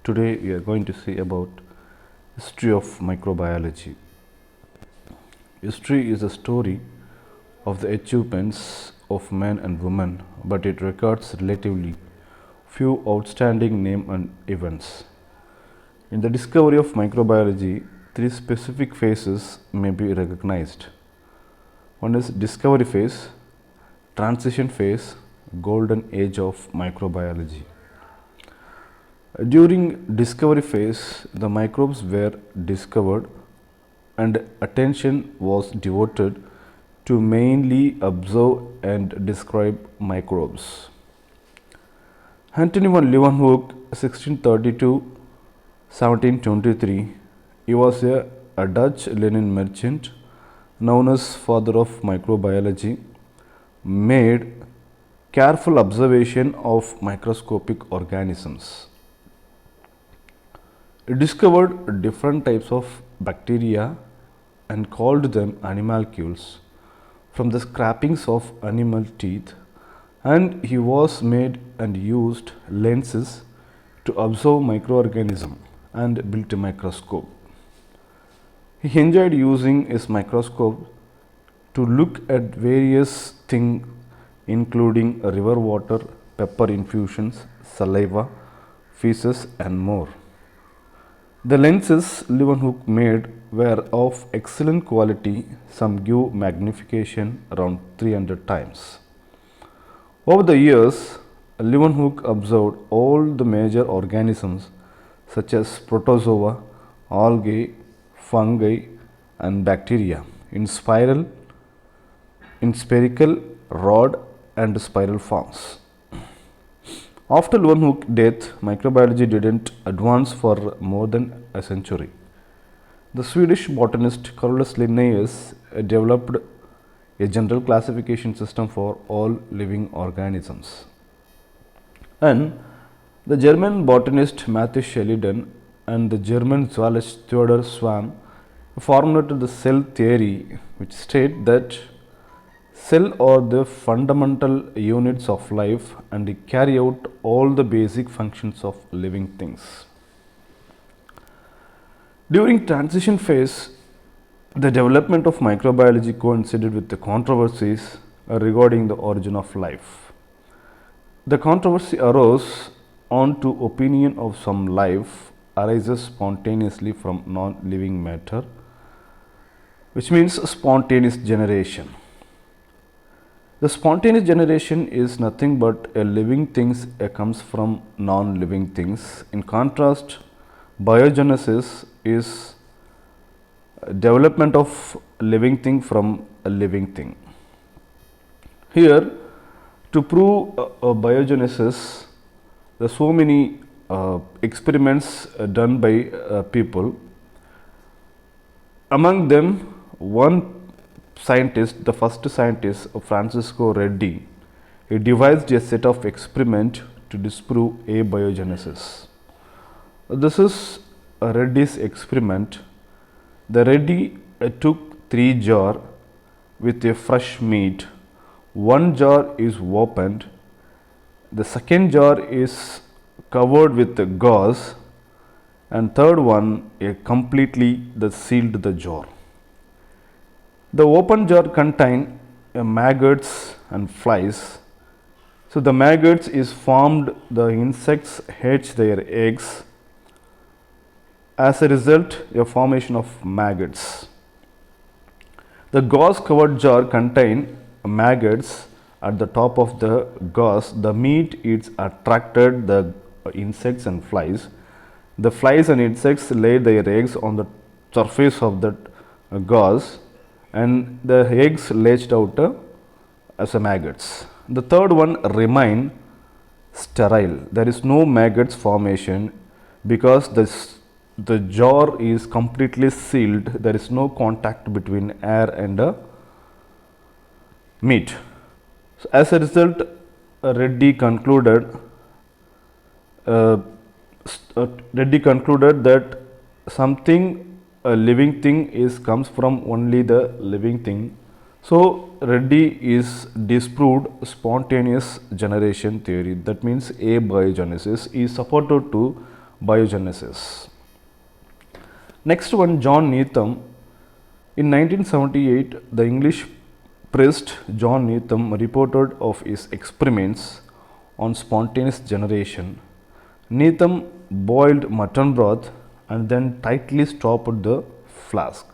Today we are going to see about history of microbiology. History is a story of the achievements of men and women, but it records relatively few outstanding names and events. In the discovery of microbiology, three specific phases may be recognized. One is discovery phase, transition phase, golden age of microbiology. During discovery phase, the microbes were discovered and attention was devoted to mainly observe and describe microbes. Antony van Leeuwenhoek, 1632-1723, he was a Dutch linen merchant known as father of microbiology, made careful observation of microscopic organisms. He discovered different types of bacteria and called them animalcules from the scrapings of animal teeth, and he was made and used lenses to observe microorganisms and built a microscope. He enjoyed using his microscope to look at various things including river water, pepper infusions, saliva, feces and more. The lenses Leeuwenhoek made were of excellent quality, some give magnification around 300 times. Over the years, Leeuwenhoek observed all the major organisms such as protozoa, algae, fungi and bacteria in spherical, rod and spiral forms. After Leeuwenhoek's death, microbiology didn't advance for more than a century. The Swedish botanist Carolus Linnaeus developed a general classification system for all living organisms. And the German botanist Matthew Shelliden and the German zoologist Theodor Schwann formulated the cell theory, which states that cells are the fundamental units of life and they carry out all the basic functions of living things. During transition phase, the development of microbiology coincided with the controversies regarding the origin of life. The controversy arose on to opinion of some life arises spontaneously from non-living matter, which means spontaneous generation. The spontaneous generation is nothing but a living things comes from non-living things. In contrast, biogenesis is development of living thing from a living thing. Here, to prove biogenesis, there are so many experiments done by people. Among them, one scientist, the first scientist, Francisco Reddy, he devised a set of experiments to disprove abiogenesis. This is Reddy's experiment. The Reddy took 3 jars with a fresh meat. One jar is opened. The second jar is covered with the gauze, and third one completely sealed the jar. The open jar contained maggots and flies. So the maggots is formed, the insects hatch their eggs. As a result, a formation of maggots. The gauze covered jar contained maggots at the top of the gauze. The meat is attracted the insects and flies. The flies and insects laid their eggs on the surface of that gauze, and the eggs latched out as maggots. The third one remained sterile. There is no maggots formation because the jar is completely sealed. There is no contact between air and meat. So as a result, Reddy concluded that something a living thing comes from only the living thing. So Reddy is disproved spontaneous generation theory. That means abiogenesis is supported to biogenesis. Next one, John Neetham. In 1978, the English priest John Neetham reported of his experiments on spontaneous generation. Neetham boiled mutton broth and then tightly stopped the flask.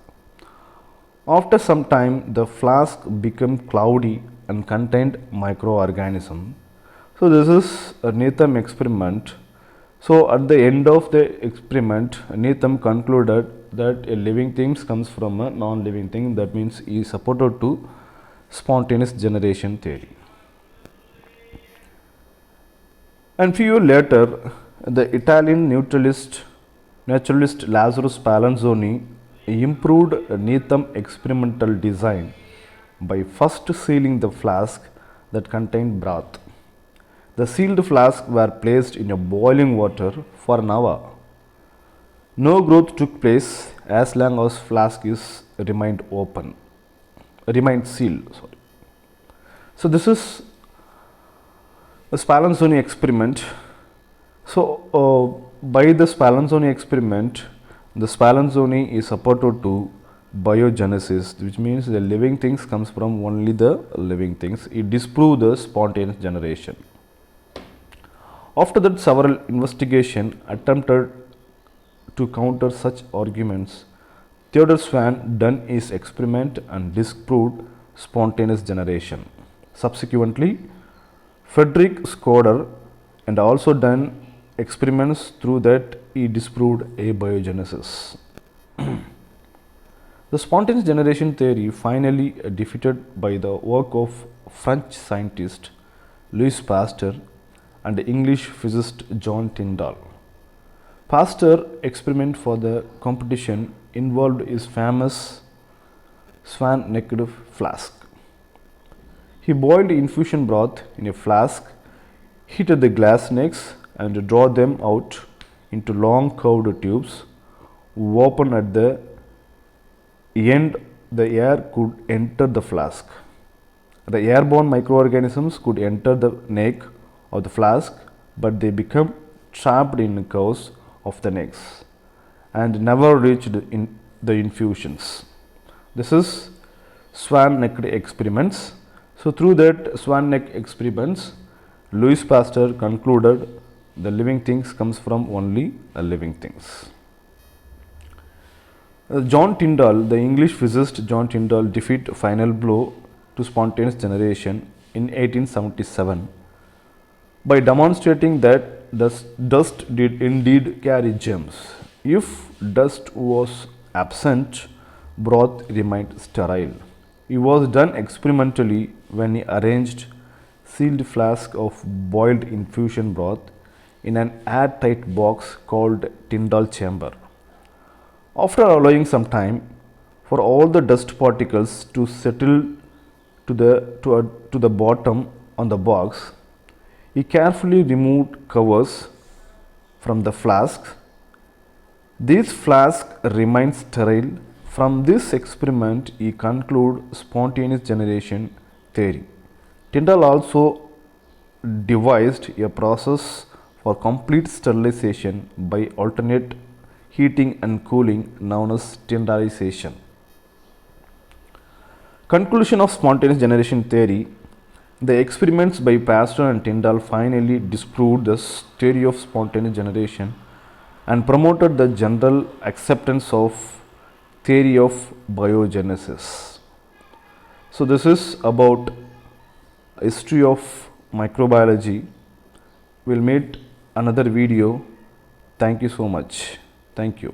After some time, the flask became cloudy and contained microorganisms. So this is a Neetham experiment. So at the end of the experiment, Neetham concluded that a living thing comes from a non-living thing. That means he supported to spontaneous generation theory. And few years later, the Italian naturalist Lazarus Spallanzani improved Neetham experimental design by first sealing the flask that contained broth. The sealed flasks were placed in a boiling water for an hour. No growth took place as long as flask is remained sealed. Sorry. So this is a Spallanzani experiment. So by the Spallanzani experiment, the Spallanzani is supported to biogenesis, which means the living things comes from only the living things. It disproved the spontaneous generation. After that, several investigations attempted to counter such arguments. Theodor Swan done his experiment and disproved spontaneous generation. Subsequently, Frederick Schroeder and also done experiments through that he disproved abiogenesis. The spontaneous generation theory finally defeated by the work of French scientist Louis Pasteur and English physicist John Tyndall. Pasteur experiment for the competition involved his famous swan-necked flask. He boiled infusion broth in a flask, heated the glass necks and draw them out into long curved tubes, open at the end. The air could enter the flask. The airborne microorganisms could enter the neck of the flask, but they become trapped in the curves of the necks and never reached in the infusions. This is swan-necked experiments. So through that swan-neck experiments, Louis Pasteur concluded the living things comes from only living things. John Tyndall, the English physicist John Tyndall, defeat final blow to spontaneous generation in 1877 by demonstrating that dust did indeed carry germs. If dust was absent, broth remained sterile. It was done experimentally when he arranged sealed flask of boiled infusion broth in an airtight box called Tyndall chamber. After allowing some time for all the dust particles to settle to the bottom on the box, he carefully removed covers from the flasks. These flasks remained sterile. From this experiment, he concluded spontaneous generation theory. Tyndall also devised a process for complete sterilization by alternate heating and cooling known as Tyndallization. Conclusion of spontaneous generation theory. The experiments by Pasteur and Tyndall finally disproved the theory of spontaneous generation and promoted the general acceptance of theory of biogenesis. So this is about history of microbiology. We'll meet another video. Thank you so much. Thank you.